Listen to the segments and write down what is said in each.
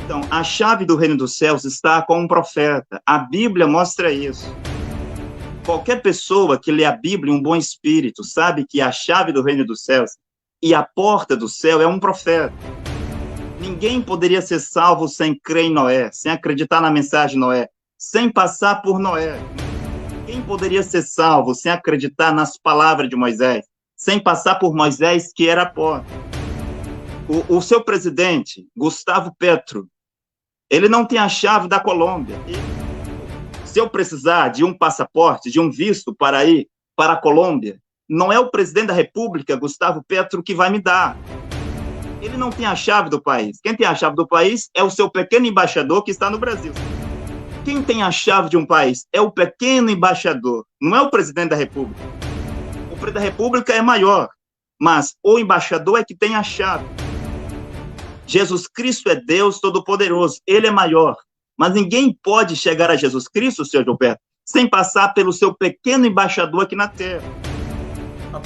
Então, a chave do reino dos céus está com um profeta. A Bíblia mostra isso. Qualquer pessoa que lê a Bíblia em um bom espírito sabe que a chave do reino dos céus e a porta do céu é um profeta. Ninguém poderia ser salvo sem crer em Noé, sem acreditar na mensagem de Noé, sem passar por Noé. Quem poderia ser salvo sem acreditar nas palavras de Moisés, sem passar por Moisés, que era a porta? O seu presidente, Gustavo Petro, ele não tem a chave da Colômbia. Se eu precisar de um passaporte, de um visto para ir para a Colômbia, não é o presidente da República, Gustavo Petro, que vai me dar. Ele não tem a chave do país. Quem tem a chave do país é o seu pequeno embaixador que está no Brasil. Quem tem a chave de um país é o pequeno embaixador, não é o presidente da República. O presidente da República é maior, mas o embaixador é que tem a chave. Jesus Cristo é Deus Todo-Poderoso, ele é maior. Mas ninguém pode chegar a Jesus Cristo, senhor Gilberto, sem passar pelo seu pequeno embaixador aqui na terra.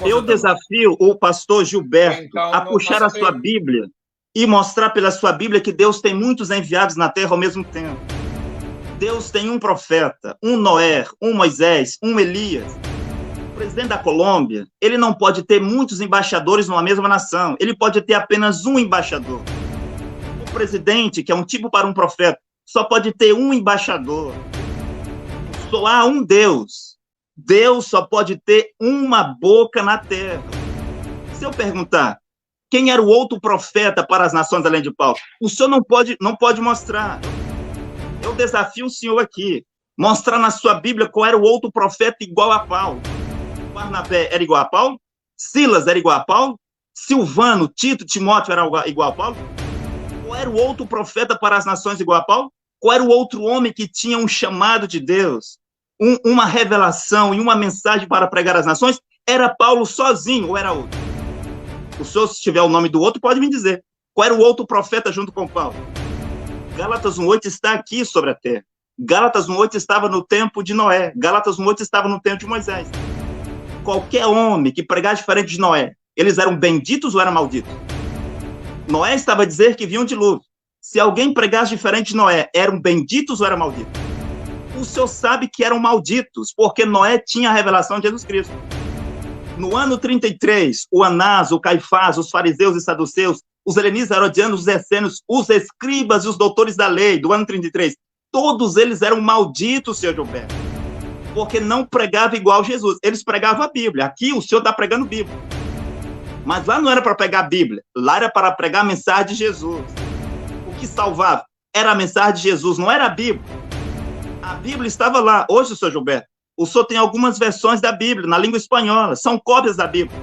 Eu desafio o pastor Gilberto a puxar a sua Bíblia e mostrar pela sua Bíblia que Deus tem muitos enviados na terra ao mesmo tempo. Deus tem um profeta, um Noé, um Moisés, um Elias. O presidente da Colômbia, ele não pode ter muitos embaixadores numa mesma nação, ele pode ter apenas um embaixador. O presidente, que é um tipo para um profeta, só pode ter um embaixador. Só há um Deus. Deus só pode ter uma boca na terra. Se eu perguntar quem era o outro profeta para as nações além de Paulo, o senhor não pode mostrar. Eu desafio o senhor aqui, mostrar na sua Bíblia qual era o outro profeta igual a Paulo. Barnabé era igual a Paulo? Silas era igual a Paulo? Silvano, Tito, Timóteo era igual a Paulo? Qual era o outro profeta para as nações igual a Paulo? Qual era o outro homem que tinha um chamado de Deus, uma revelação e uma mensagem para pregar às nações? Era Paulo sozinho ou era outro? O senhor, se tiver o nome do outro, pode me dizer. Qual era o outro profeta junto com Paulo? Gálatas 1:8 está aqui sobre a terra. Gálatas 1:8 estava no tempo de Noé. Gálatas 1:8 estava no tempo de Moisés. Qualquer homem que pregar diferente de Noé, eles eram benditos ou eram malditos? Noé estava a dizer que vinha um dilúvio. Se alguém pregasse diferente de Noé, eram benditos ou eram malditos? O senhor sabe que eram malditos, porque Noé tinha a revelação de Jesus Cristo. No ano 33, o Anás, o Caifás, os fariseus e saduceus, os helenistas, herodianos, os essênios, os escribas e os doutores da lei, do ano 33, todos eles eram malditos, senhor Gilberto, porque não pregavam igual Jesus. Eles pregavam a Bíblia. Aqui o senhor está pregando Bíblia. Mas lá não era para pregar a Bíblia, lá era para pregar a mensagem de Jesus. O que salvava era a mensagem de Jesus, não era a Bíblia. A Bíblia estava lá. Hoje, senhor Gilberto, o senhor tem algumas versões da Bíblia na língua espanhola, são cópias da Bíblia.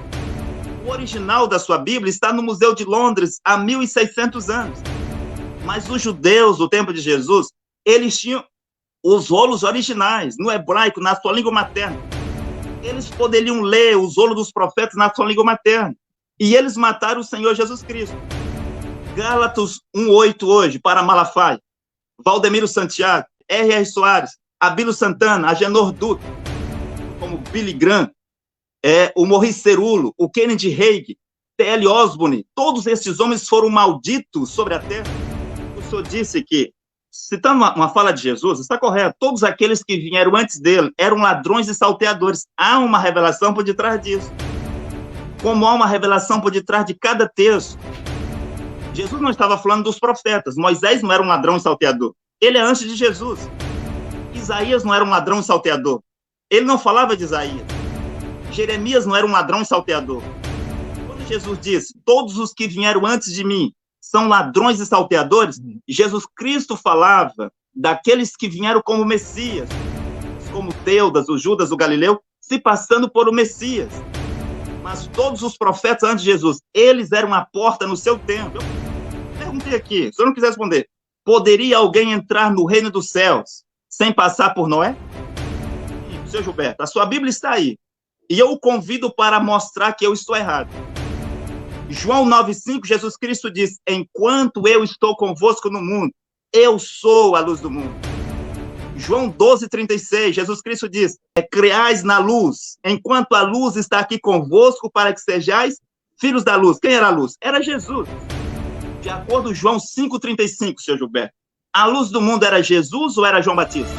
O original da sua Bíblia está no Museu de Londres há 1.600 anos. Mas os judeus do tempo de Jesus, eles tinham os rolos originais, no hebraico, na sua língua materna. Eles poderiam ler os rolos dos profetas na sua língua materna. E eles mataram o Senhor Jesus Cristo. Gálatas 1:8 hoje, para Malafaia, Valdemiro Santiago, R.R. Soares, Abílio Santana, Agenor Duque, como Billy Graham, o Maurice Cerulo, o Kennedy Reagan, T.L. Osborne, todos esses homens foram malditos sobre a terra. O senhor disse que, citando uma fala de Jesus, está correto, todos aqueles que vieram antes dele eram ladrões e salteadores. Há uma revelação por detrás disso. Como há uma revelação por detrás de cada texto. Jesus não estava falando dos profetas. Moisés não era um ladrão e salteador. Ele é antes de Jesus. Isaías não era um ladrão e salteador. Ele não falava de Isaías. Jeremias não era um ladrão e salteador. Quando Jesus disse, todos os que vieram antes de mim são ladrões e salteadores, Jesus Cristo falava daqueles que vieram como Messias, como Teudas, o Judas, o Galileu, se passando por o Messias. Mas todos os profetas antes de Jesus, eles eram a porta no seu tempo. Eu perguntei aqui, se o senhor não quiser responder, poderia alguém entrar no reino dos céus sem passar por Noé? Sim, senhor Gilberto, a sua Bíblia está aí. E eu o convido para mostrar que eu estou errado. João 9,5, Jesus Cristo diz, enquanto eu estou convosco no mundo, eu sou a luz do mundo. João 12,36, Jesus Cristo diz, creais na luz, enquanto a luz está aqui convosco, para que sejais filhos da luz. Quem era a luz? Era Jesus. De acordo com João 5,35, senhor Gilberto, a luz do mundo era Jesus ou era João Batista?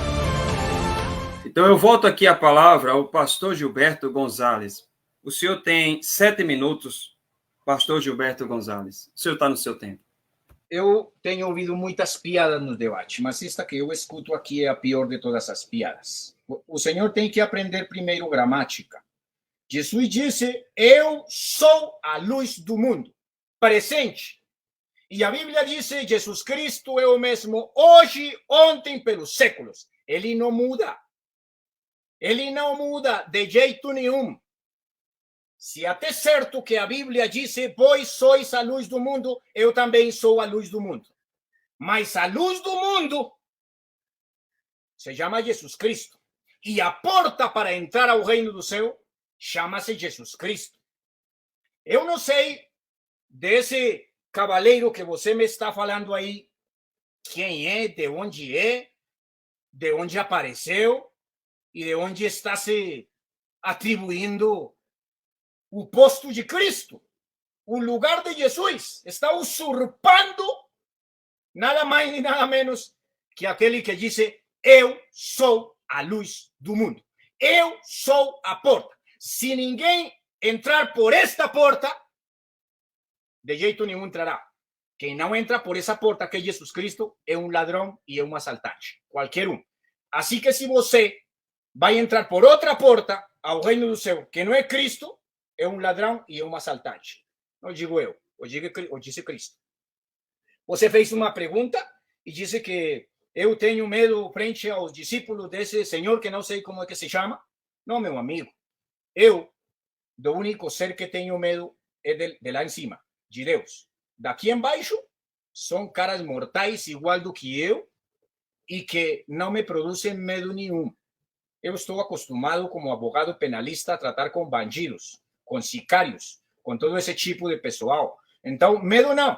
Então, eu volto aqui a palavra ao pastor Gilberto Gonzalez. O senhor tem 7 minutos, pastor Gilberto Gonzalez. O senhor está no seu tempo. Eu tenho ouvido muitas piadas no debate, mas esta que eu escuto aqui é a pior de todas as piadas. O senhor tem que aprender primeiro gramática. Jesus disse, eu sou a luz do mundo. Presente. E a Bíblia diz, Jesus Cristo é o mesmo hoje, ontem, pelos séculos. Ele não muda. Ele não muda de jeito nenhum. Se até certo que a Bíblia diz, vós sois a luz do mundo, eu também sou a luz do mundo. Mas a luz do mundo se chama Jesus Cristo. E a porta para entrar ao reino do céu chama-se Jesus Cristo. Eu não sei desse cavaleiro que você me está falando aí, quem é, de onde apareceu e de onde está se atribuindo o posto de Cristo, o lugar de Jesus. Está usurpando nada mais nem nada menos que aquele que disse, eu sou a luz do mundo. Eu sou a porta. Se ninguém entrar por esta porta, de jeito nenhum entrará. Quem não entra por essa porta, que é Jesus Cristo, é um ladrão e é um assaltante. Qualquer um. Assim que se você vai entrar por outra porta ao reino do céu, que não é Cristo, é um ladrão e é um assaltante. Não digo eu, ou disse Cristo. Você fez uma pergunta e disse que eu tenho medo frente aos discípulos desse senhor que não sei como é que se chama. Não, meu amigo. Eu, do único ser que tenho medo é de lá em cima, de Deus. Daqui embaixo, são caras mortais igual do que eu e que não me produzem medo nenhum. Eu estou acostumado como advogado penalista a tratar com bandidos, com sicários, com todo esse tipo de pessoal. Então, medo não.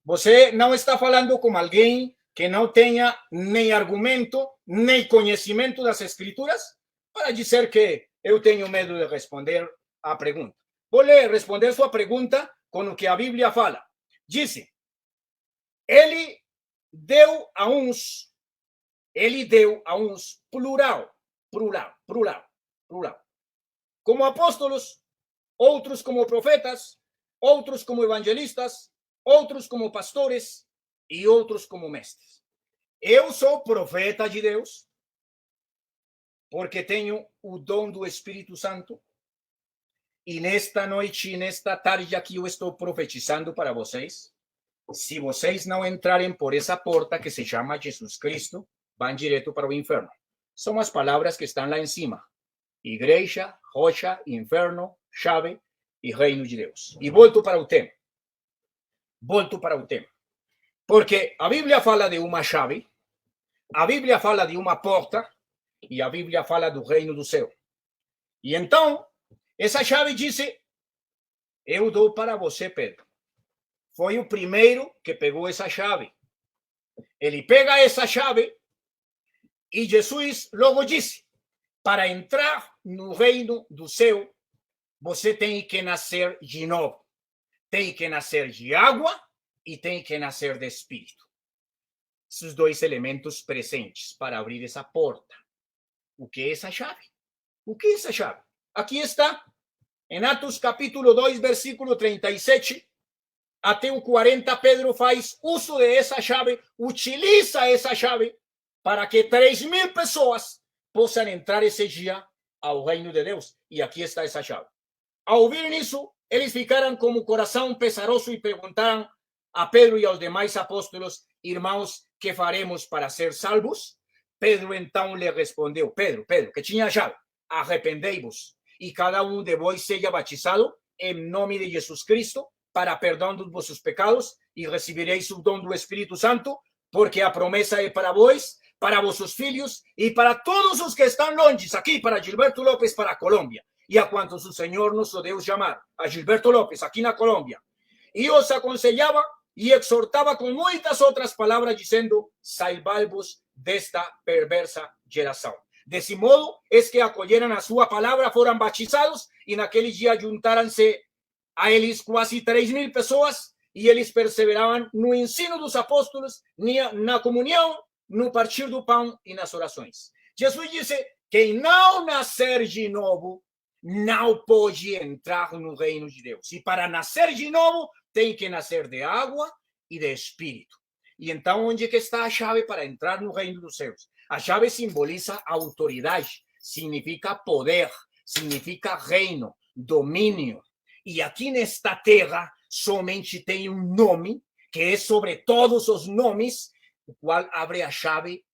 Você não está falando com alguém que não tenha nem argumento, nem conhecimento das escrituras para dizer que eu tenho medo de responder a pergunta. Vou responder sua pergunta com o que a Bíblia fala. Diz, ele deu a uns plural, como apóstolos, outros como profetas, outros como evangelistas, outros como pastores e outros como mestres. Eu sou profeta de Deus porque tenho o dom do Espírito Santo e nesta noite, nesta tarde aqui eu estou profetizando para vocês. Se vocês não entrarem por essa porta que se chama Jesus Cristo, vão direto para o inferno. São as palavras que estão lá em cima. Igreja, rocha, inferno, chave e reino de Deus. E volto para o tema. Porque a Bíblia fala de uma chave, a Bíblia fala de uma porta e a Bíblia fala do reino do céu. E então, essa chave diz, eu dou para você, Pedro. Foi o primeiro que pegou essa chave. Ele pega essa chave e Jesus logo disse, para entrar no reino do céu, você tem que nascer de novo. Tem que nascer de água e tem que nascer de espírito. Esses dois elementos presentes para abrir essa porta. O que é essa chave? O que é essa chave? Aqui está, em Atos capítulo 2, versículo 37, até o 40, Pedro faz uso dessa chave, utiliza essa chave para que 3.000 pessoas possam entrar esse dia ao reino de Deus. E aqui está essa chave. Ao ouvir isso, eles ficaram com o coração pesaroso e perguntaram a Pedro e aos demais apóstolos, irmãos, que faremos para ser salvos? Pedro então lhe respondeu, Pedro, que tinha a chave, arrependei-vos e cada um de vós seja batizado em nome de Jesus Cristo para perdão dos vossos pecados e recebereis o dom do Espírito Santo, porque a promessa é para vós, para vossos filhos e para todos os que estão longe, aqui para Gilberto López, para a Colômbia, e a quantos o Senhor nosso Deus chamar, a Gilberto López, aqui na Colômbia. E os aconselhava e exortava com muitas outras palavras, dizendo, salvai-vos desta perversa geração. Desse modo, es que acolheram a sua palavra, foram batizados, e naquele dia juntaram-se a eles quase 3.000 pessoas, e eles perseveravam no ensino dos apóstolos, na comunhão, no partir do pão e nas orações. Jesus disse: quem não nascer de novo não pode entrar no reino de Deus. E para nascer de novo, tem que nascer de água e de espírito. E então, onde que está a chave para entrar no reino dos céus? A chave simboliza autoridade, significa poder, significa reino, domínio. E aqui nesta terra, somente tem um nome, que é sobre todos os nomes, o qual abre a chave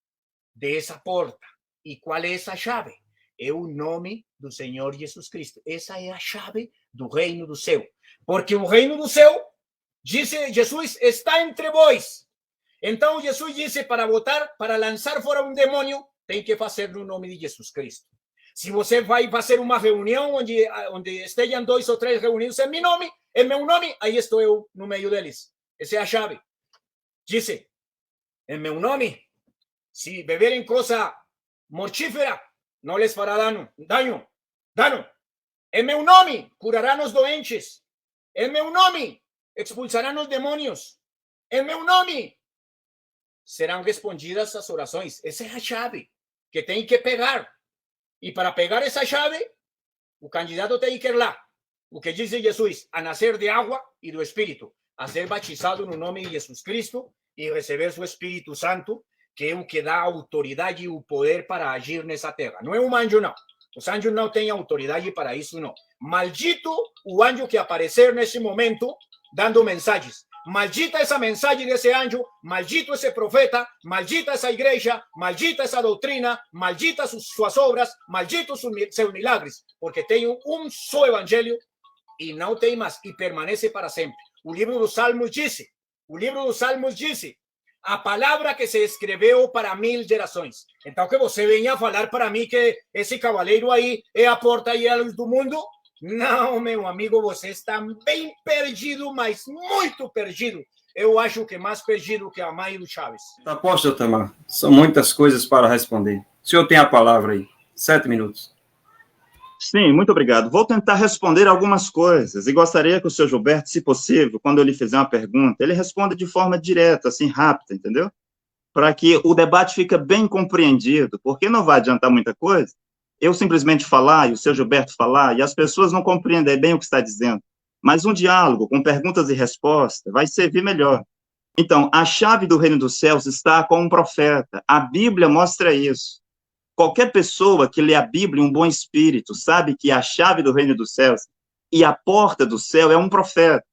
dessa porta. E qual é essa chave? É o nome do Senhor Jesus Cristo. Essa é a chave do reino do céu. Porque o reino do céu, disse Jesus, está entre vós. Então Jesus disse para lançar fora um demônio, tem que fazer no nome de Jesus Cristo. Se você vai fazer uma reunião onde estejam 2 ou 3 reunidos em meu nome, aí estou eu no meio deles. Essa é a chave. Disse, em meu nome, se beberem coisa mortífera, não lhes fará dano. Em meu nome, curarão os doentes. Em meu nome, expulsarão os demônios. Em meu nome, serão respondidas as orações. Essa é a chave que tem que pegar. E para pegar essa chave, o candidato tem que ir lá. O que diz Jesus, a nascer de água e do Espírito, a ser batizado no nome de Jesus Cristo e receber seu Espírito Santo, que é o que dá a autoridade e o poder para agir nessa terra. Não é um anjo, não. Os anjos não têm autoridade para isso, não. Maldito o anjo que aparecer nesse momento dando mensagens. Maldita essa mensagem desse anjo, maldito esse profeta, maldita essa igreja, maldita essa doutrina, maldita suas obras, malditos seus milagres, porque tem um só evangelho e não tem mais, e permanece para sempre. O livro dos Salmos diz, a palavra que se escreveu para 1000 gerações. Então que você venha falar para mim que esse cavaleiro aí é a porta e a luz do mundo? Não, meu amigo, você está bem perdido, mas muito perdido. Eu acho que mais perdido que a mãe do Chaves. Tá posto, Tamar. São muitas coisas para responder. O senhor tem a palavra aí. 7 minutos. Sim, muito obrigado. Vou tentar responder algumas coisas e gostaria que o senhor Gilberto, se possível, quando eu lhe fizer uma pergunta, ele responda de forma direta, assim, rápida, entendeu? Para que o debate fique bem compreendido, porque não vai adiantar muita coisa eu simplesmente falar e o senhor Gilberto falar e as pessoas não compreendem bem o que está dizendo. Mas um diálogo com perguntas e respostas vai servir melhor. Então, a chave do reino dos céus está com um profeta. A Bíblia mostra isso. Qualquer pessoa que lê a Bíblia em um bom espírito sabe que a chave do reino dos céus e a porta do céu é um profeta.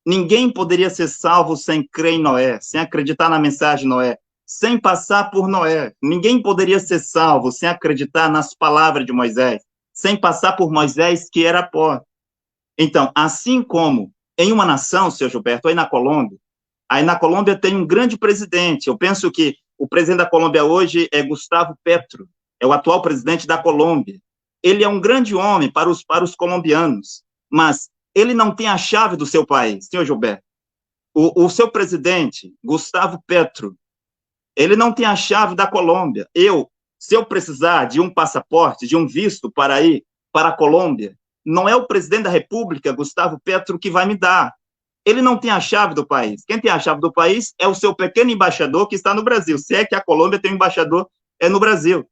Ninguém poderia ser salvo sem crer em Noé, sem acreditar na mensagem de Noé, sem passar por Noé. Ninguém poderia ser salvo sem acreditar nas palavras de Moisés, sem passar por Moisés, que era a porta. Então, assim como em uma nação, senhor Gilberto, aí na Colômbia tem um grande presidente. Eu penso que o presidente da Colômbia hoje é Gustavo Petro, é o atual presidente da Colômbia. Ele é um grande homem para os colombianos, mas ele não tem a chave do seu país, senhor Gilberto. O seu presidente, Gustavo Petro, ele não tem a chave da Colômbia. Se eu precisar de um passaporte, de um visto para ir para a Colômbia, não é o presidente da República, Gustavo Petro, que vai me dar. Ele não tem a chave do país. Quem tem a chave do país é o seu pequeno embaixador que está no Brasil. Se é que a Colômbia tem um embaixador, é no Brasil.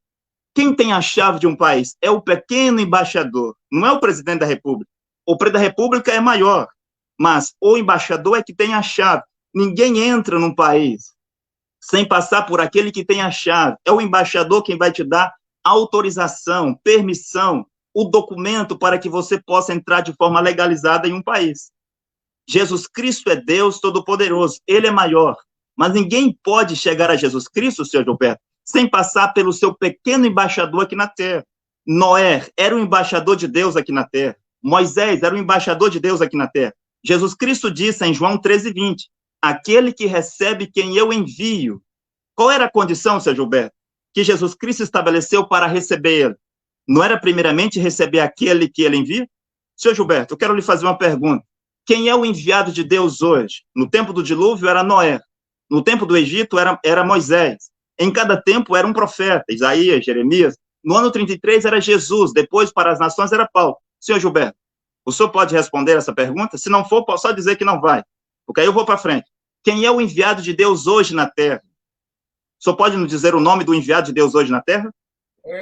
Quem tem a chave de um país é o pequeno embaixador, não é o presidente da República. O presidente da República é maior, mas o embaixador é que tem a chave. Ninguém entra num país sem passar por aquele que tem a chave. É o embaixador quem vai te dar autorização, permissão, o documento para que você possa entrar de forma legalizada em um país. Jesus Cristo é Deus Todo-Poderoso, ele é maior, mas ninguém pode chegar a Jesus Cristo, senhor Gilberto, sem passar pelo seu pequeno embaixador aqui na terra. Noé era o embaixador de Deus aqui na terra. Moisés era o embaixador de Deus aqui na terra. Jesus Cristo disse em João 13:20, aquele que recebe quem eu envio. Qual era a condição, senhor Gilberto, que Jesus Cristo estabeleceu para receber ele? Não era primeiramente receber aquele que ele envia? Senhor Gilberto, eu quero lhe fazer uma pergunta. Quem é o enviado de Deus hoje? No tempo do dilúvio era Noé. No tempo do Egito era Moisés. Em cada tempo era um profeta, Isaías, Jeremias. No ano 33 era Jesus, depois para as nações era Paulo. Senhor Gilberto, o senhor pode responder essa pergunta? Se não for, posso só dizer que não vai. porque aí eu vou para frente. Quem é o enviado de Deus hoje na Terra? O senhor pode nos dizer o nome do enviado de Deus hoje na Terra?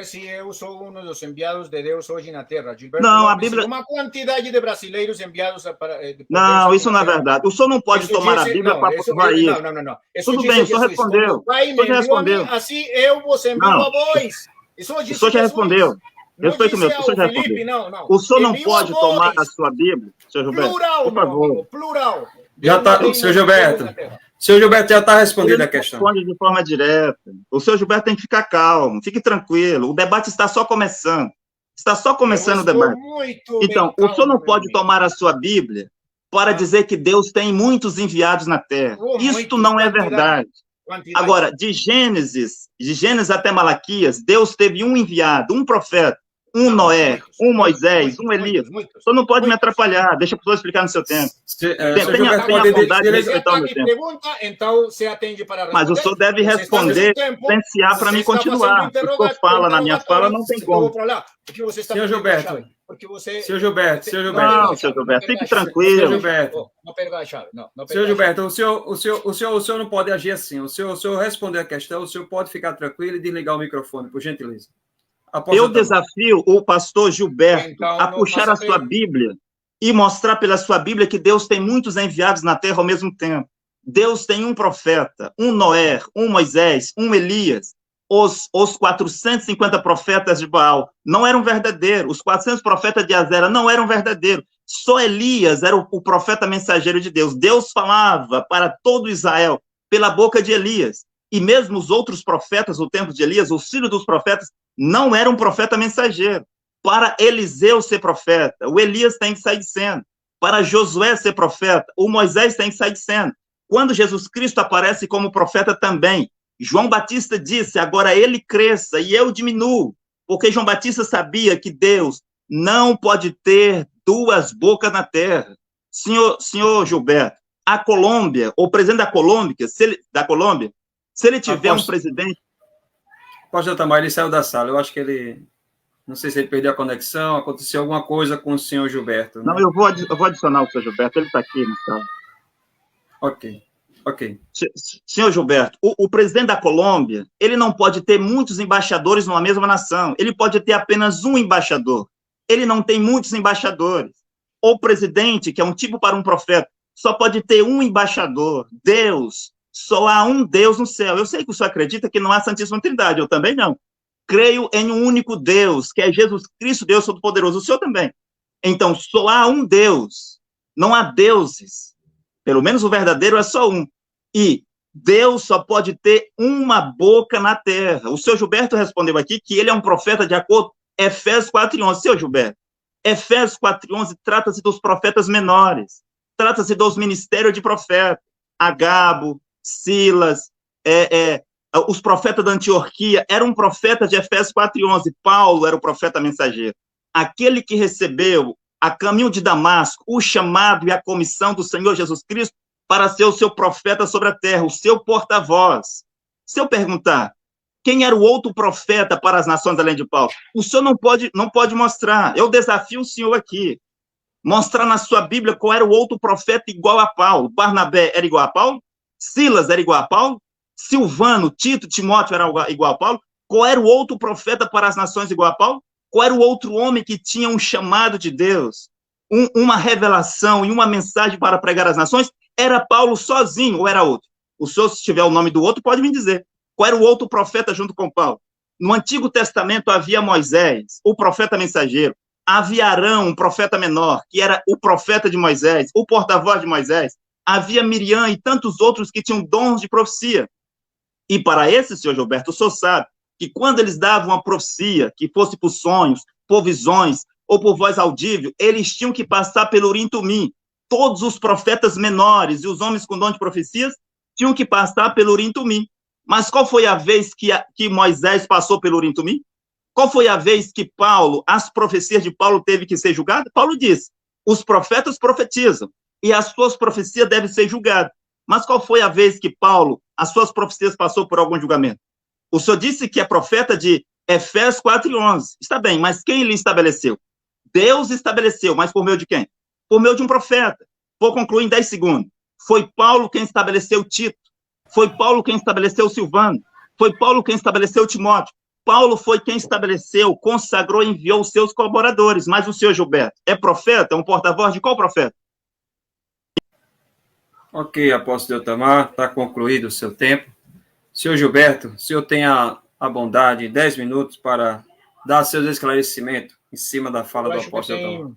Se eu sou um dos enviados de Deus hoje na Terra. Gilberto não, Lopes, a Bíblia... uma quantidade de brasileiros enviados para... Não, isso não é verdade. O senhor não pode tomar a Bíblia para provar isso. Não. Tudo bem, o senhor respondeu. O senhor já respondeu. Assim eu vos envio a vós. O senhor já respondeu. Respeito meu, o senhor já respondeu. O senhor não pode tomar a sua Bíblia, senhor Gilberto, por favor. Plural. Já está, senhor Gilberto. O senhor Gilberto já está respondendo a questão. Responde de forma direta. O senhor Gilberto tem que ficar calmo, fique tranquilo. O debate está só começando. Está só começando o debate. Então, o senhor não pode tomar a sua Bíblia para dizer que Deus tem muitos enviados na Terra. Isto não é verdade. Agora, de Gênesis até Malaquias, Deus teve um enviado, um profeta, um Noé, um Moisés, um Elias. O senhor não pode me atrapalhar, deixa a pessoa explicar no seu tempo. Tenha a vontade de respeitar o meu tempo. Então, se atende para responder. Mas o senhor deve responder, silenciar para mim continuar. O senhor fala na minha fala, não tem como. Senhor Gilberto. Senhor Gilberto. Não, senhor Gilberto, fique tranquilo. Senhor Gilberto. Não perca a chave. Senhor Gilberto, o senhor não pode agir assim. O senhor responder a questão, o senhor pode ficar tranquilo e desligar o microfone, por gentileza. Eu desafio o pastor Gilberto a puxar a sua Bíblia e mostrar pela sua Bíblia que Deus tem muitos enviados na terra ao mesmo tempo. Deus tem um profeta, um Noé, um Moisés, um Elias. Os 450 profetas de Baal não eram verdadeiros. Os 400 profetas de Azera não eram verdadeiros. Só Elias era o profeta mensageiro de Deus. Deus falava para todo Israel pela boca de Elias. E mesmo os outros profetas do tempo de Elias, os filhos dos profetas, não eram profeta mensageiro. Para Eliseu ser profeta, o Elias tem que sair de cena. Para Josué ser profeta, o Moisés tem que sair de cena. Quando Jesus Cristo aparece como profeta também, João Batista disse, agora ele cresça e eu diminuo, porque João Batista sabia que Deus não pode ter duas bocas na terra. Senhor Gilberto, a Colômbia, o presidente da Colômbia, se ele tiver um presidente... Pastor Tamar, ele saiu da sala, eu acho que ele... Não sei se ele perdeu a conexão, aconteceu alguma coisa com o senhor Gilberto. Né? Não, eu vou adicionar o senhor Gilberto, ele está aqui na sala. Ok. Senhor Gilberto, o presidente da Colômbia, ele não pode ter muitos embaixadores numa mesma nação, ele pode ter apenas um embaixador, ele não tem muitos embaixadores. O presidente, que é um tipo para um profeta, só pode ter um embaixador. Deus, só há um Deus no céu. Eu sei que o senhor acredita que não há Santíssima Trindade, eu também não. Creio em um único Deus, que é Jesus Cristo, Deus Todo-Poderoso, o senhor também. Então, só há um Deus, não há deuses. Pelo menos o verdadeiro é só um. E Deus só pode ter uma boca na terra. O senhor Gilberto respondeu aqui que ele é um profeta de acordo com Efésios 4:11. Senhor Gilberto, Efésios 4:11 trata-se dos profetas menores. Trata-se dos ministérios de profeta. Agabo, Silas, os profetas da Antioquia eram um profeta de Efésios 4:11. Paulo era o profeta mensageiro. Aquele que recebeu, a caminho de Damasco, o chamado e a comissão do Senhor Jesus Cristo para ser o seu profeta sobre a terra, o seu porta-voz. Se eu perguntar, quem era o outro profeta para as nações além de Paulo? O senhor não pode mostrar. Eu desafio o senhor aqui. Mostrar na sua Bíblia qual era o outro profeta igual a Paulo. Barnabé era igual a Paulo? Silas era igual a Paulo? Silvano, Tito, Timóteo era igual a Paulo? Qual era o outro profeta para as nações igual a Paulo? Qual era o outro homem que tinha um chamado de Deus, uma revelação e uma mensagem para pregar às nações? Era Paulo sozinho ou era outro? O senhor, se tiver o nome do outro, pode me dizer. Qual era o outro profeta junto com Paulo? No Antigo Testamento havia Moisés, o profeta mensageiro. Havia Arão, um profeta menor, que era o profeta de Moisés, o porta-voz de Moisés. Havia Miriam e tantos outros que tinham dons de profecia. E para esse, senhor Gilberto, o senhor sabe que quando eles davam uma profecia, que fosse por sonhos, por visões ou por voz audível, eles tinham que passar pelo Urim Tumim. Todos os profetas menores e os homens com dom de profecias tinham que passar pelo Urim Tumim. Mas qual foi a vez que Moisés passou pelo Urim Tumim? Qual foi a vez que Paulo, as profecias de Paulo teve que ser julgadas? Paulo disse, os profetas profetizam e as suas profecias devem ser julgadas. Mas qual foi a vez que Paulo, as suas profecias passou por algum julgamento? O senhor disse que é profeta de Efésios 4:11. Está bem, mas quem lhe estabeleceu? Deus estabeleceu, mas por meio de quem? Por meio de um profeta. Vou concluir em 10 segundos. Foi Paulo quem estabeleceu Tito. Foi Paulo quem estabeleceu Silvano. Foi Paulo quem estabeleceu Timóteo. Paulo foi quem estabeleceu, consagrou e enviou os seus colaboradores. Mas o senhor Gilberto é profeta? É um porta-voz de qual profeta? Ok, apóstolo Eutamar, está concluído o seu tempo. Senhor Gilberto, o senhor tem a bondade, 10 minutos para dar seus esclarecimentos em cima da fala do apóstolo Eutamar.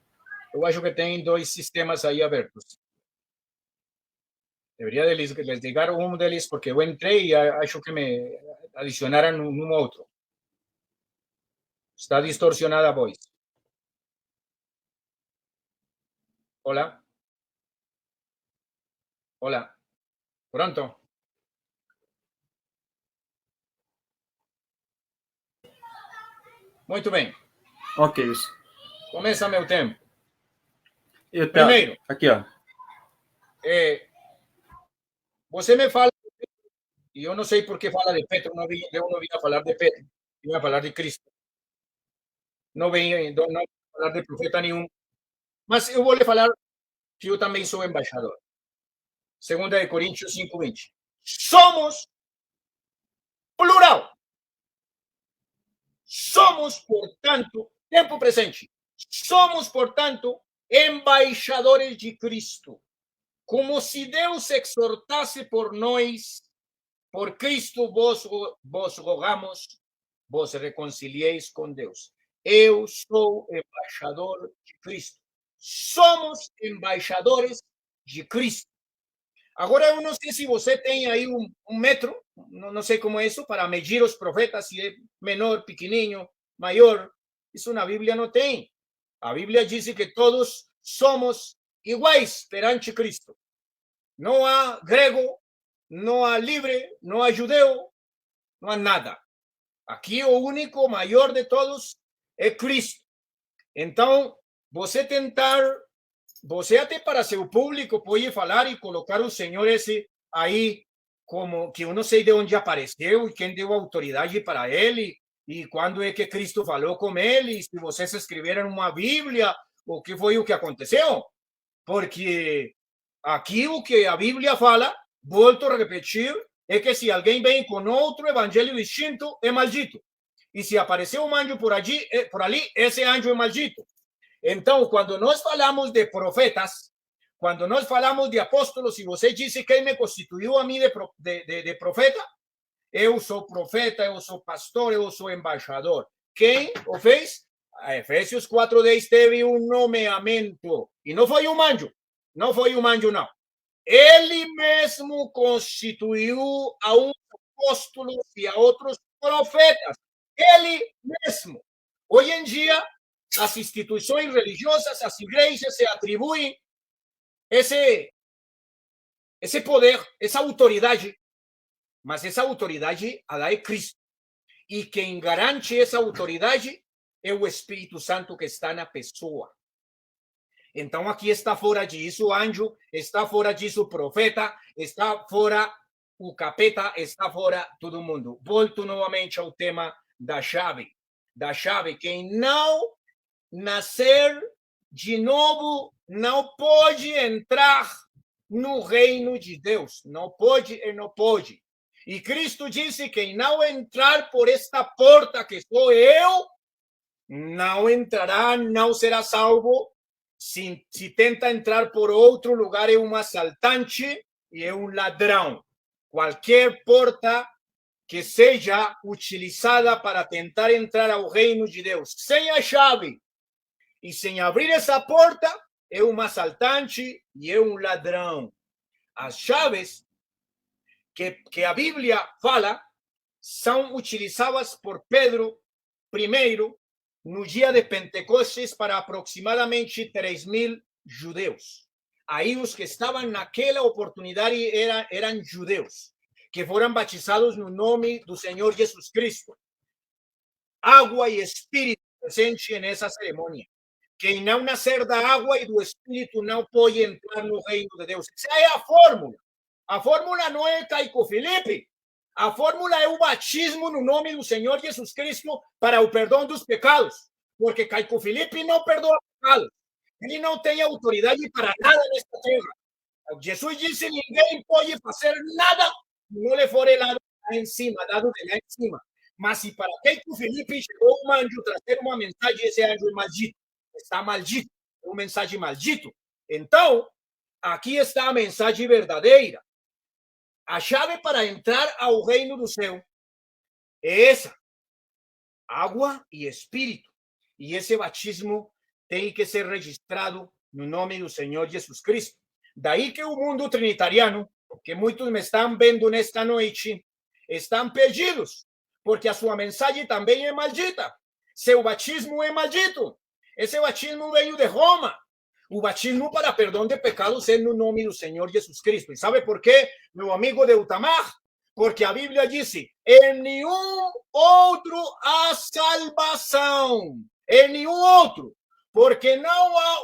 Eu acho que tem dois sistemas aí abertos. Deveria les ligar um deles, porque eu entrei e acho que me adicionaram um outro. Está distorsionada a voz. Hola. Hola. Pronto. Muito bem. Ok, isso. Começa meu tempo. Primeiro. Aqui, ó. Você me fala, e eu não sei por que fala de Pedro, eu não vim a falar de Pedro, vim a falar de Cristo. Não vim a falar de profeta nenhum. Mas eu vou lhe falar que eu também sou embaixador. 2 Coríntios 5:20. Somos plural. Somos, portanto, tempo presente. Somos, portanto, embaixadores de Cristo. Como se Deus exortasse por nós, por Cristo vos rogamos, vos reconcilieis com Deus. Eu sou embaixador de Cristo. Somos embaixadores de Cristo. Agora, eu não sei se você tem aí um metro, não sei como é isso, para medir os profetas, se é menor, pequenininho, maior. Isso na Bíblia não tem. A Bíblia diz que todos somos iguais perante Cristo. Não há grego, não há livre, não há judeu, não há nada. Aqui o único maior de todos é Cristo. Então, você até para seu público pode falar e colocar o Senhor esse aí como que eu não sei de onde apareceu e quem deu autoridade para ele e quando é que Cristo falou com ele, e se vocês escreveram uma Bíblia, o que foi o que aconteceu. Porque aqui o que a Bíblia fala, volto a repetir, é que se alguém vem com outro evangelho distinto, é maldito. E se apareceu um anjo por ali, esse anjo é maldito. Então, quando nós falamos de profetas, quando nós falamos de apóstolos, se você disse quem me constituiu a mim de profeta, eu sou profeta, eu sou pastor, eu sou embaixador. Quem o fez? A Efésios 4:10 teve um nomeamento. E não foi um anjo. Não foi um anjo, não. Ele mesmo constituiu a uns apóstolos e a outros profetas. Ele mesmo. Hoje em dia, as instituições religiosas, as igrejas se atribuem esse poder, essa autoridade, mas essa autoridade a dá é Cristo. E quem garante essa autoridade é o Espírito Santo que está na pessoa. Então aqui está fora disso o anjo, está fora disso o profeta, está fora o capeta, está fora todo mundo. Volto novamente ao tema da chave. Quem não nascer de novo não pode entrar no reino de Deus. Não pode e não pode. E Cristo disse: quem não entrar por esta porta que sou eu, não entrará, não será salvo. Se tenta entrar por outro lugar, é um assaltante e é um ladrão. Qualquer porta que seja utilizada para tentar entrar ao reino de Deus sem a chave e sem abrir essa porta, é um assaltante e é um ladrão. As chaves que a Bíblia fala são utilizadas por Pedro primeiro no dia de Pentecostes para aproximadamente 3.000 judeus. Aí os que estavam naquela oportunidade eram judeus, que foram batizados no nome do Senhor Jesus Cristo. Água e Espírito presente nessa cerimônia. Quem não nascer da água e do Espírito não pode entrar no reino de Deus. Essa é a fórmula. A fórmula não é Caico Felipe. A fórmula é o batismo no nome do Senhor Jesus Cristo para o perdão dos pecados. Porque Caico Felipe não perdoa pecados. Ele não tem autoridade para nada nesta terra. Jesus disse: ninguém pode fazer nada se não lhe for dado lá em cima, dado de lá em cima. Mas se para Keiko Felipe chegou um anjo trazer uma mensagem, esse anjo é maldito, está maldito, é uma mensagem maldito. Então, aqui está a mensagem verdadeira. A chave para entrar ao reino do céu é essa: água e espírito. E esse batismo tem que ser registrado no nome do Senhor Jesus Cristo. Daí que o mundo trinitariano, que muitos me estão vendo nesta noite, estão perdidos, porque a sua mensagem também é maldita. Seu batismo é maldito. Esse batismo veio de Roma. O batismo para perdão de pecados é no nome do Senhor Jesus Cristo. E sabe por quê, meu amigo de Utamar? Porque a Bíblia diz: em nenhum outro há salvação. Em nenhum outro. Porque não há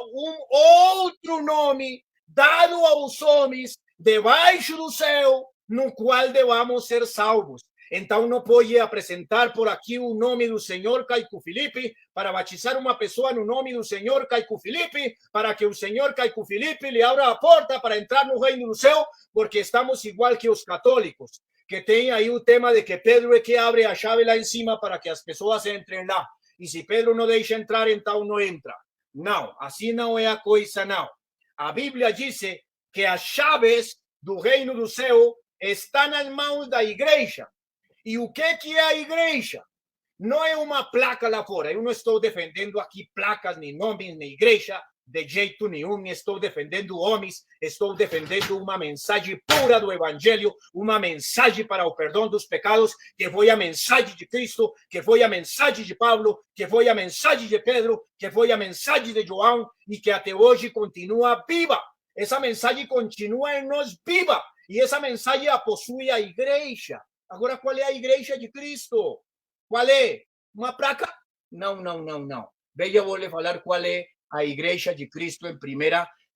outro nome dado aos homens debaixo do céu no qual devamos ser salvos. Então não pode apresentar por aqui o nome do Senhor Caio Felipe para batizar uma pessoa no nome do Senhor Caio Felipe, para que o Senhor Caio Felipe lhe abra a porta para entrar no reino do céu, porque estamos igual que os católicos, que tem aí o tema de que Pedro é que abre a chave lá em cima para que as pessoas entrem lá. E se Pedro não deixa entrar, então não entra. Não, assim não é a coisa, não. A Bíblia diz que as chaves do reino do céu estão nas mãos da igreja. E o que é a igreja? Não é uma placa lá fora. Eu não estou defendendo aqui placas, nem nomes, nem igreja, de jeito nenhum. Estou defendendo homens, estou defendendo uma mensagem pura do evangelho, uma mensagem para o perdão dos pecados, que foi a mensagem de Cristo, que foi a mensagem de Paulo, que foi a mensagem de Pedro, que foi a mensagem de João e que até hoje continua viva. Essa mensagem continua em nós viva e essa mensagem a possui a igreja. Agora, qual é a igreja de Cristo? Qual é? Uma placa? Não. Veja, eu vou lhe falar qual é a igreja de Cristo em 1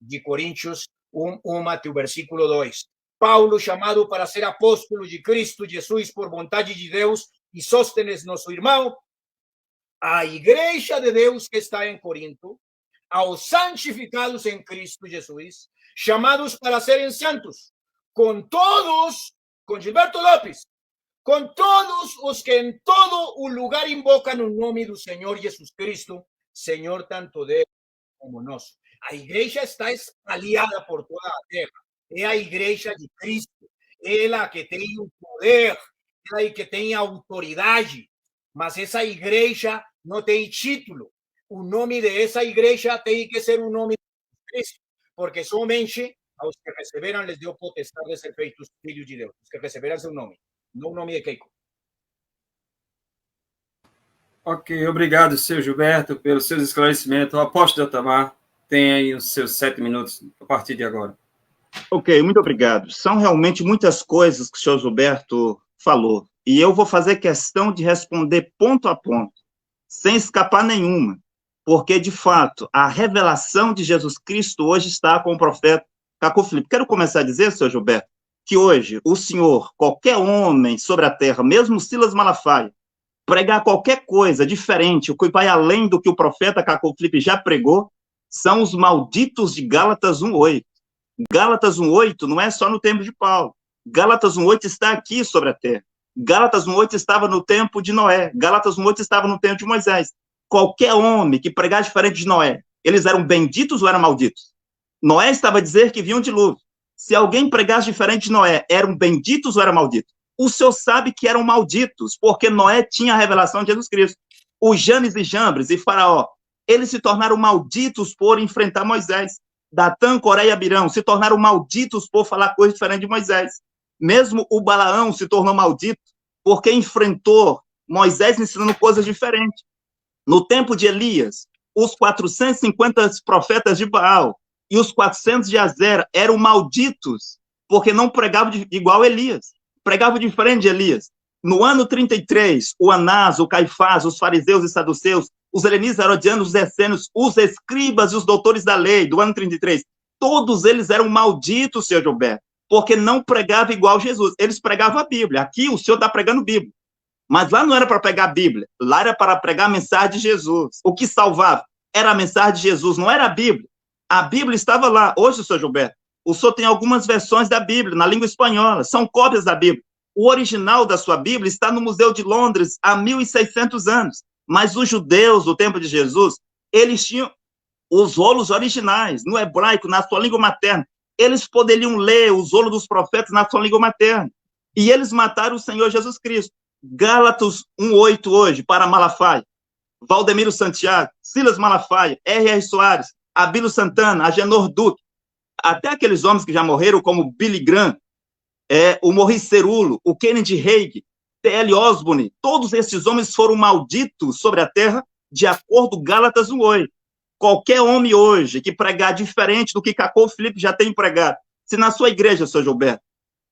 de Coríntios 1, até o versículo 2. Paulo, chamado para ser apóstolo de Cristo Jesus por vontade de Deus, e Sóstenes, nosso irmão, a igreja de Deus que está em Corinto, aos santificados em Cristo Jesus, chamados para serem santos, com todos, com Gilberto Lopes, com todos os que em todo o lugar invocam o nome do Senhor Jesus Cristo, Senhor tanto Deus como nosso. A igreja está espalhada por toda a terra. É a igreja de Cristo. Ela que tem o poder, ela que tem a autoridade. Mas essa igreja não tem título. O nome dessa igreja tem que ser o nome de Cristo, porque somente aos que receberam les deu potestade de ser feitos filhos de Deus. Os que receberam seu nome. No nome de Keiko. Ok, obrigado, seu Gilberto, pelos seus esclarecimentos. O apóstolo Otamar tem aí os seus 7 minutos a partir de agora. Ok, muito obrigado. São realmente muitas coisas que o senhor Gilberto falou, e eu vou fazer questão de responder ponto a ponto, sem escapar nenhuma, porque, de fato, a revelação de Jesus Cristo hoje está com o profeta Caio Felipe. Quero começar a dizer, senhor Gilberto, que hoje o senhor, qualquer homem sobre a terra, mesmo Silas Malafaia, pregar qualquer coisa diferente, o que vai além do que o profeta Caio Felipe já pregou, são os malditos de Gálatas 1:8. Gálatas 1:8 não é só no tempo de Paulo. Gálatas 1:8 está aqui sobre a terra. Gálatas 1:8 estava no tempo de Noé. Gálatas 1:8 estava no tempo de Moisés. Qualquer homem que pregar diferente de Noé, eles eram benditos ou eram malditos? Noé estava a dizer que vinha um dilúvio. Se alguém pregasse diferente de Noé, eram benditos ou eram malditos? O senhor sabe que eram malditos, porque Noé tinha a revelação de Jesus Cristo. Os Janes e Jambres e Faraó, eles se tornaram malditos por enfrentar Moisés. Datã, Coré e Abirão se tornaram malditos por falar coisas diferentes de Moisés. Mesmo o Balaão se tornou maldito porque enfrentou Moisés ensinando coisas diferentes. No tempo de Elias, os 450 profetas de Baal e os 400 de Azera eram malditos porque não pregavam igual Elias, pregavam diferente de Elias. No ano 33, o Anás, o Caifás, os fariseus e saduceus, os helenistas, herodianos, os essênios, os escribas e os doutores da lei, do ano 33, todos eles eram malditos, senhor Gilberto, porque não pregavam igual Jesus. Eles pregavam a Bíblia. Aqui o senhor está pregando Bíblia. Mas lá não era para pregar a Bíblia, lá era para pregar a mensagem de Jesus. O que salvava era a mensagem de Jesus, não era a Bíblia. A Bíblia estava lá. Hoje, senhor Gilberto, o senhor tem algumas versões da Bíblia na língua espanhola, são cópias da Bíblia. O original da sua Bíblia está no Museu de Londres há 1.600 anos. Mas os judeus do tempo de Jesus, eles tinham os rolos originais, no hebraico, na sua língua materna. Eles poderiam ler os rolos dos profetas na sua língua materna. E eles mataram o Senhor Jesus Cristo. Gálatas 1:8 hoje, para Malafaia, Valdemiro Santiago, Silas Malafaia, R.R. Soares, Abílio Santana, Agenor Duque, até aqueles homens que já morreram, como Billy Graham, o Maurice Cerulo, o Kennedy Reagan, T.L. Osborne, todos esses homens foram malditos sobre a terra, de acordo com Gálatas 1:8. Qualquer homem hoje que pregar diferente do que Cacô Felipe já tem pregado, se na sua igreja, Sr. Gilberto,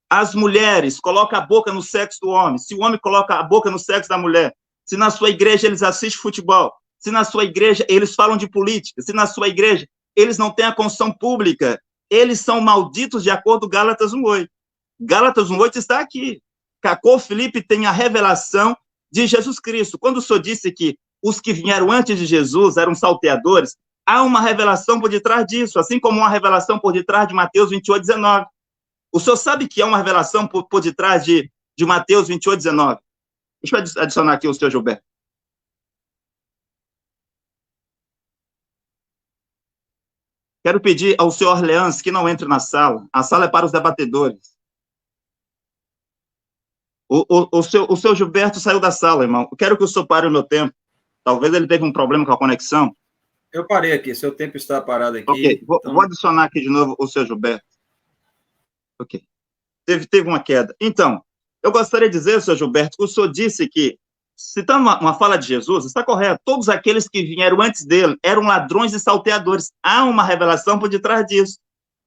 as mulheres colocam a boca no sexo do homem, se o homem coloca a boca no sexo da mulher, se na sua igreja eles assistem futebol, se na sua igreja eles falam de política, se na sua igreja eles não têm a construção pública, eles são malditos de acordo com Gálatas 1:8. Gálatas 1:8 está aqui. Cacô Felipe tem a revelação de Jesus Cristo. Quando o senhor disse que os que vieram antes de Jesus eram salteadores, há uma revelação por detrás disso, assim como uma revelação por detrás de Mateus 28:19. O senhor sabe que há uma revelação por detrás de Mateus 28:19. Deixa eu adicionar aqui o senhor Gilberto. Quero pedir ao senhor Orleans que não entre na sala. A sala é para os debatedores. O seu Gilberto saiu da sala, irmão. Eu quero que o senhor pare o meu tempo. Talvez ele teve um problema com a conexão. Eu parei aqui, seu tempo está parado aqui. Ok, então... vou adicionar aqui de novo o seu Gilberto. Ok. Teve uma queda. Então, eu gostaria de dizer, seu Gilberto, que o senhor disse que, citando uma fala de Jesus, está correto, todos aqueles que vieram antes dele eram ladrões e salteadores. Há uma revelação por detrás disso.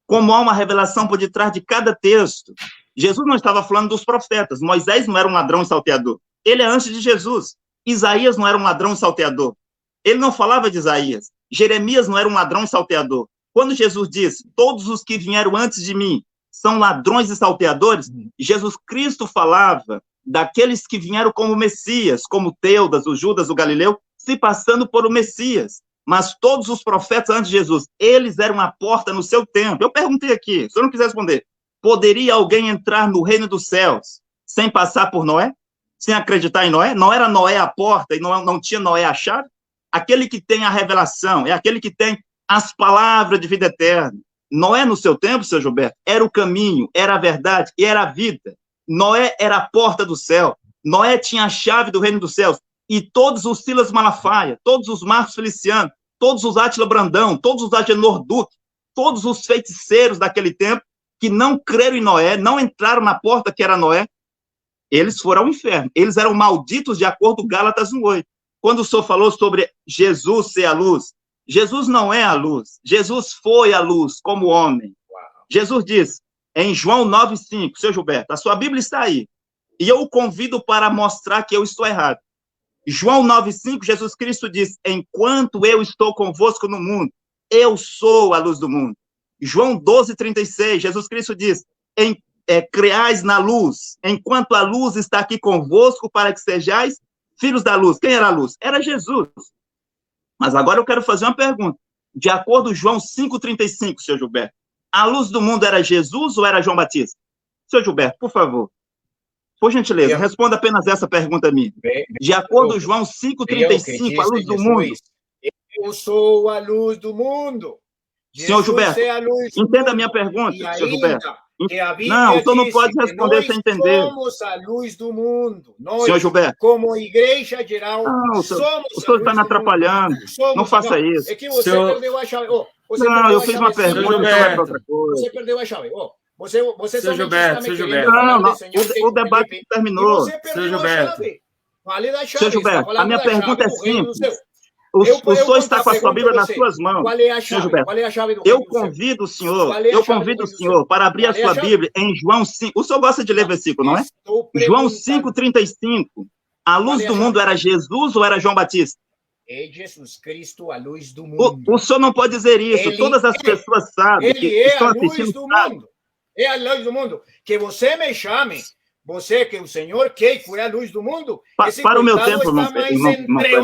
Como há uma revelação por detrás de cada texto. Jesus não estava falando dos profetas. Moisés não era um ladrão e salteador. Ele é antes de Jesus. Isaías não era um ladrão e salteador. Ele não falava de Isaías. Jeremias não era um ladrão e salteador. Quando Jesus disse, todos os que vieram antes de mim são ladrões e salteadores, Jesus Cristo falava daqueles que vieram como Messias, como Teudas, o Judas, o Galileu, se passando por o Messias. Mas todos os profetas antes de Jesus, eles eram a porta no seu tempo. Eu perguntei aqui, se eu não quiser responder, poderia alguém entrar no reino dos céus sem passar por Noé? Sem acreditar em Noé? Não era Noé a porta e não tinha Noé a chave? Aquele que tem a revelação, é aquele que tem as palavras de vida eterna. Noé, no seu tempo, seu Gilberto, era o caminho, era a verdade e era a vida. Noé era a porta do céu. Noé tinha a chave do reino dos céus. E todos os Silas Malafaia, todos os Marcos Feliciano, todos os Átila Brandão, todos os Agenor Duque, todos os feiticeiros daquele tempo, que não creram em Noé, não entraram na porta que era Noé, eles foram ao inferno. Eles eram malditos de acordo com Gálatas 1:8. Quando o senhor falou sobre Jesus ser a luz, Jesus não é a luz. Jesus foi a luz como homem. Jesus diz, em João 9:5, seu Gilberto, a sua Bíblia está aí, e eu o convido para mostrar que eu estou errado. João 9:5, Jesus Cristo diz, enquanto eu estou convosco no mundo, eu sou a luz do mundo. João 12:36, Jesus Cristo diz, creais na luz, enquanto a luz está aqui convosco, para que sejais filhos da luz. Quem era a luz? Era Jesus. Mas agora eu quero fazer uma pergunta. De acordo com João 5:35, senhor Gilberto, a luz do mundo era Jesus ou era João Batista? Senhor Gilberto, por favor. Por gentileza, responda apenas essa pergunta a mim. De acordo com João 5:35, a luz do mundo... Eu sou a luz do mundo. Senhor Gilberto, entenda a minha pergunta, senhor Gilberto. Não, o senhor não pode responder sem entender. Somos a luz do mundo. Nós, senhor Gilberto, como igreja geral, não, o senhor está me atrapalhando. Não faça isso. É que você perdeu a chave. Não, eu fiz uma pergunta, você perdeu a chave. Você senhor Gilberto, não, o debate terminou. Senhor Gilberto. Senhor Gilberto, a minha pergunta é simples. O senhor está com a sua Bíblia nas suas mãos. Qual é a chave? Qual é a chave do eu convido o senhor para abrir a sua Bíblia em João 5. O senhor gosta de ler versículo, não é? João 5:35. A luz do mundo era Jesus ou era João Batista? É Jesus Cristo, a luz do mundo. O senhor não pode dizer isso. Todas as pessoas sabem que estão assistindo. É a luz do mundo. Que você me chame. Você, que o Senhor quer foi a luz do mundo. Para o meu tempo, irmão.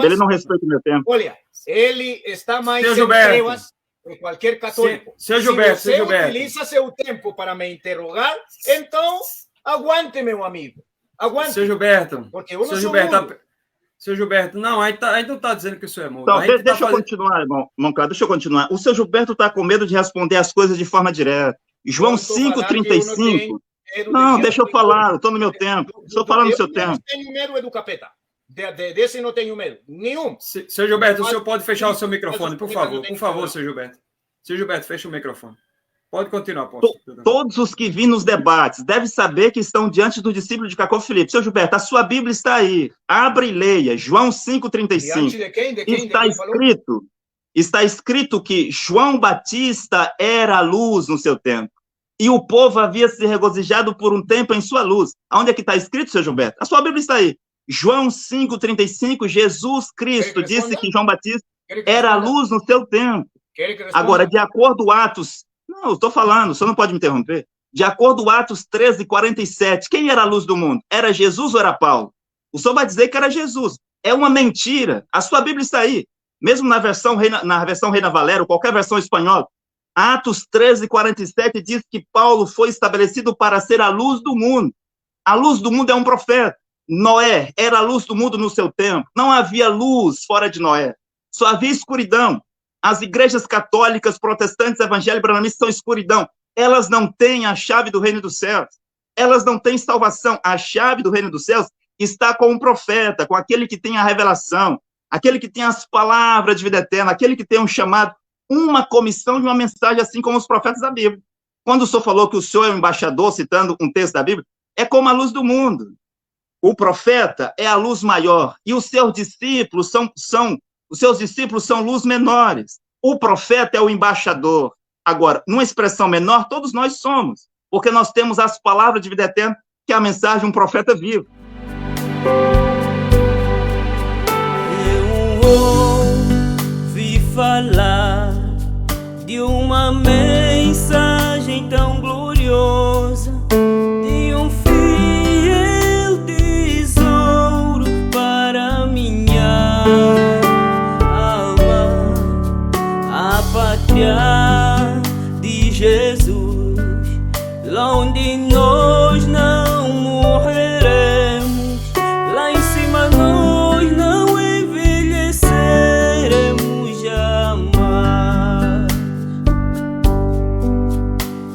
Ele não respeita o meu tempo. Olha, ele está mais em trevas. qualquer católico. Seu Gilberto, se você utiliza seu tempo para me interrogar, então aguante, meu amigo. Aguante. Seu Gilberto, porque eu não sou mudo. Seu Gilberto, não, aí não está dizendo que o senhor é mudo. Então, deixa eu continuar, irmão Cláudio, deixa eu continuar. O seu Gilberto está com medo de responder as coisas de forma direta. João 5,35. Não, deixa eu falar, eu estou no meu tempo. Estou falando no seu tempo. Eu não tenho medo do capeta. Desse não tenho medo. Nenhum. Seu Gilberto, o senhor pode fechar o seu microfone, por favor. Por favor, seu Gilberto. Seu Gilberto, fecha o microfone. Pode continuar, apóstolo. Todos os que vêm nos debates devem saber que estão diante do discípulo de Jacob Filipe. Seu Gilberto, a sua Bíblia está aí. Abre e leia. João 5,35. Está escrito que João Batista era a luz no seu tempo. E o povo havia se regozijado por um tempo em sua luz. Onde é que está escrito, seu Gilberto? A sua Bíblia está aí. João 5,35, Jesus Cristo disse que João Batista era a luz no seu tempo. Agora, de acordo com Atos... Não, eu estou falando, o senhor não pode me interromper. De acordo com Atos 13:47, quem era a luz do mundo? Era Jesus ou era Paulo? O senhor vai dizer que era Jesus. É uma mentira. A sua Bíblia está aí. Mesmo na versão Reina Valera, ou qualquer versão espanhola, Atos 13:47 diz que Paulo foi estabelecido para ser a luz do mundo. A luz do mundo é um profeta. Noé era a luz do mundo no seu tempo. Não havia luz fora de Noé. Só havia escuridão. As igrejas católicas, protestantes, evangélicos, brahmanistas são escuridão. Elas não têm a chave do reino dos céus. Elas não têm salvação. A chave do reino dos céus está com o profeta, com aquele que tem a revelação, aquele que tem as palavras de vida eterna, aquele que tem um chamado, uma comissão de uma mensagem, assim como os profetas da Bíblia. Quando o senhor falou que o senhor é um embaixador, citando um texto da Bíblia, é como a luz do mundo. O profeta é a luz maior, e os seus discípulos são luz menores. O profeta é o embaixador. Agora, numa expressão menor, todos nós somos, porque nós temos as palavras de vida eterna, que é a mensagem de um profeta vivo. Eu ouvi falar de uma mensagem tão gloriosa, de um fiel tesouro para minha alma, a pátria de Jesus, lá onde nós não morreremos, lá em cima nós não envelheceremos jamais.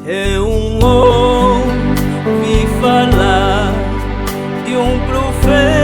Eu ouvi falar de um profeta